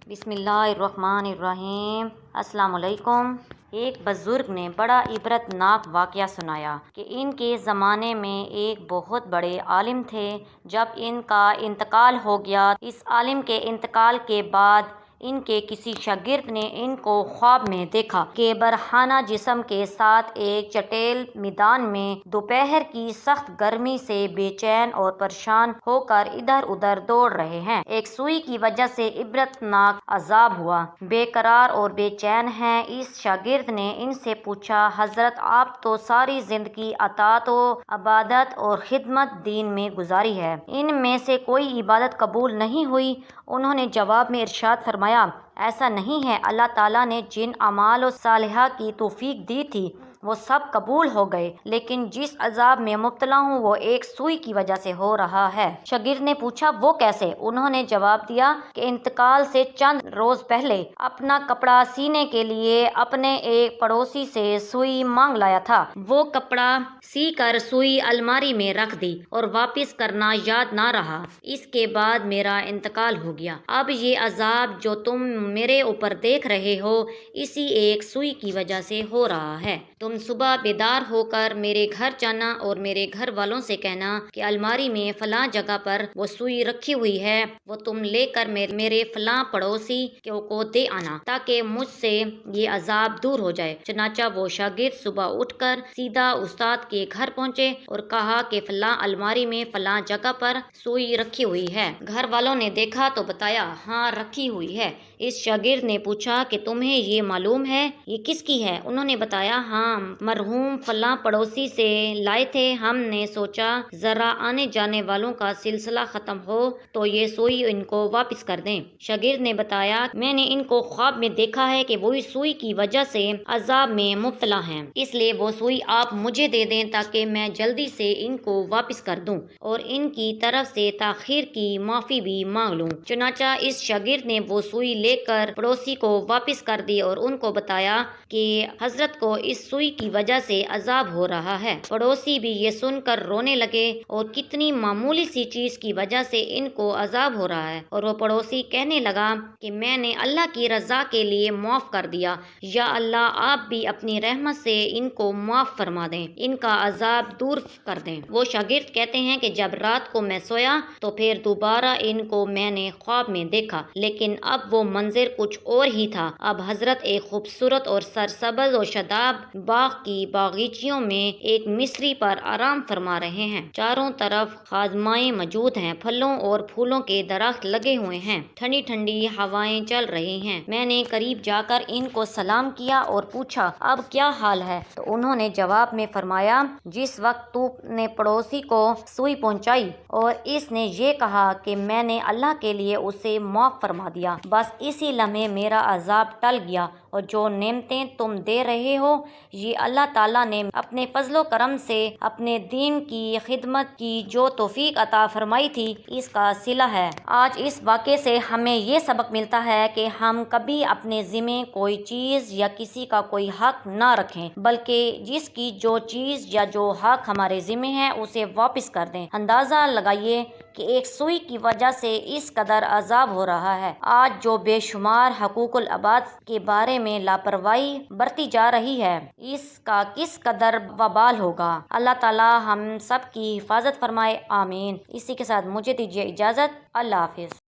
بسم اللہ الرحمن الرحیم۔ السلام علیکم۔ ایک بزرگ نے بڑا عبرتناک واقعہ سنایا کہ ان کے زمانے میں ایک بہت بڑے عالم تھے۔ جب ان کا انتقال ہو گیا، اس عالم کے انتقال کے بعد ان کے کسی شاگرد نے ان کو خواب میں دیکھا کہ برہنہ جسم کے ساتھ ایک چٹیل میدان میں دوپہر کی سخت گرمی سے بے چین اور پریشان ہو کر ادھر ادھر دوڑ رہے ہیں۔ ایک سوئی کی وجہ سے عبرتناک عذاب ہوا۔ بے قرار اور بے چین ہیں۔ اس شاگرد نے ان سے پوچھا، حضرت آپ تو ساری زندگی اطاعت و عبادت اور خدمت دین میں گزاری ہے، ان میں سے کوئی عبادت قبول نہیں ہوئی؟ انہوں نے جواب میں ارشاد فرمایا، ایسا نہیں ہے، اللہ تعالیٰ نے جن اعمال صالحہ کی توفیق دی تھی وہ سب قبول ہو گئے، لیکن جس عذاب میں مبتلا ہوں وہ ایک سوئی کی وجہ سے ہو رہا ہے۔ شاگرد نے پوچھا، وہ کیسے؟ انہوں نے جواب دیا کہ انتقال سے چند روز پہلے اپنا کپڑا سینے کے لیے اپنے ایک پڑوسی سے سوئی مانگ لایا تھا۔ وہ کپڑا سی کر سوئی الماری میں رکھ دی اور واپس کرنا یاد نہ رہا۔ اس کے بعد میرا انتقال ہو گیا۔ اب یہ عذاب جو تم میرے اوپر دیکھ رہے ہو اسی ایک سوئی کی وجہ سے ہو رہا ہے۔ تم صبح بیدار ہو کر میرے گھر جانا اور میرے گھر والوں سے کہنا کہ الماری میں فلاں جگہ پر وہ سوئی رکھی ہوئی ہے، وہ تم لے کر میرے فلاں پڑوسی کو دے آنا تاکہ مجھ سے یہ عذاب دور ہو جائے۔ چنانچہ وہ شاگرد صبح اٹھ کر سیدھا استاد کے گھر پہنچے اور کہا کہ فلاں الماری میں فلاں جگہ پر سوئی رکھی ہوئی ہے۔ گھر والوں نے دیکھا تو بتایا، ہاں رکھی ہوئی ہے۔ اس شاگرد نے پوچھا کہ تمہیں یہ معلوم ہے یہ کس کی ہے؟ انہوں نے بتایا، ہاں مرحوم فلاں پڑوسی سے لائے تھے، ہم نے سوچا ذرا آنے جانے والوں کا سلسلہ ختم ہو تو یہ سوئی ان کو واپس کر دیں۔ شاگرد نے بتایا، میں نے ان کو خواب میں دیکھا ہے کہ وہی سوئی کی وجہ سے عذاب میں مبتلا ہیں، اس لیے وہ سوئی آپ مجھے دے دیں تاکہ میں جلدی سے ان کو واپس کر دوں اور ان کی طرف سے تاخیر کی معافی بھی مانگ لوں۔ چنانچہ اس شاگرد نے وہ سوئی لے کر پڑوسی کو واپس کر دی اور ان کو بتایا کہ حضرت کو اس سوئی کی وجہ سے عذاب ہو رہا ہے۔ پڑوسی بھی یہ سن کر رونے لگے اور کتنی معمولی سی چیز کی وجہ سے ان کو عذاب ہو رہا ہے، اور وہ پڑوسی کہنے لگا کہ میں نے اللہ کی رضا کے لیے معاف کر دیا، یا اللہ آپ بھی اپنی رحمت سے ان کو معاف فرما دیں، ان کا عذاب دور کر دیں۔ وہ شاگرد کہتے ہیں کہ جب رات کو میں سویا تو پھر دوبارہ ان کو میں نے خواب میں دیکھا، لیکن اب وہ منظر کچھ اور ہی تھا۔ اب حضرت ایک خوبصورت اور سرسبز و شاداب باغ کی باغیچیوں میں ایک مصری پر آرام فرما رہے ہیں۔ چاروں طرف خاصمائیں موجود ہیں، پھلوں اور پھولوں کے درخت لگے ہوئے ہیں، ٹھنڈی ٹھنڈی ہوائیں چل رہی ہیں۔ میں نے قریب جا کر ان کو سلام کیا اور پوچھا، اب کیا حال ہے؟ تو انہوں نے جواب میں فرمایا، جس وقت تو نے پڑوسی کو سوئی پہنچائی اور اس نے یہ کہا کہ میں نے اللہ کے لیے اسے معاف فرما دیا، بس اسی لمحے میرا عذاب ٹل گیا، اور جو نعمتیں تم دے رہے ہو یہ اللہ تعالیٰ نے اپنے فضل و کرم سے اپنے دین کی خدمت کی جو توفیق عطا فرمائی تھی اس کا صلہ ہے۔ آج اس واقعے سے ہمیں یہ سبق ملتا ہے کہ ہم کبھی اپنے ذمے کوئی چیز یا کسی کا کوئی حق نہ رکھیں، بلکہ جس کی جو چیز یا جو حق ہمارے ذمے ہے اسے واپس کر دیں۔ اندازہ لگائیے کہ ایک سوئی کی وجہ سے اس قدر عذاب ہو رہا ہے۔ آج جو بے شمار حقوق العباد کے بارے میں لاپرواہی برتی جا رہی ہے، اس کا کس قدر وبال ہوگا۔ اللہ تعالی ہم سب کی حفاظت فرمائے، آمین۔ اسی کے ساتھ مجھے دیجیے اجازت، اللہ حافظ۔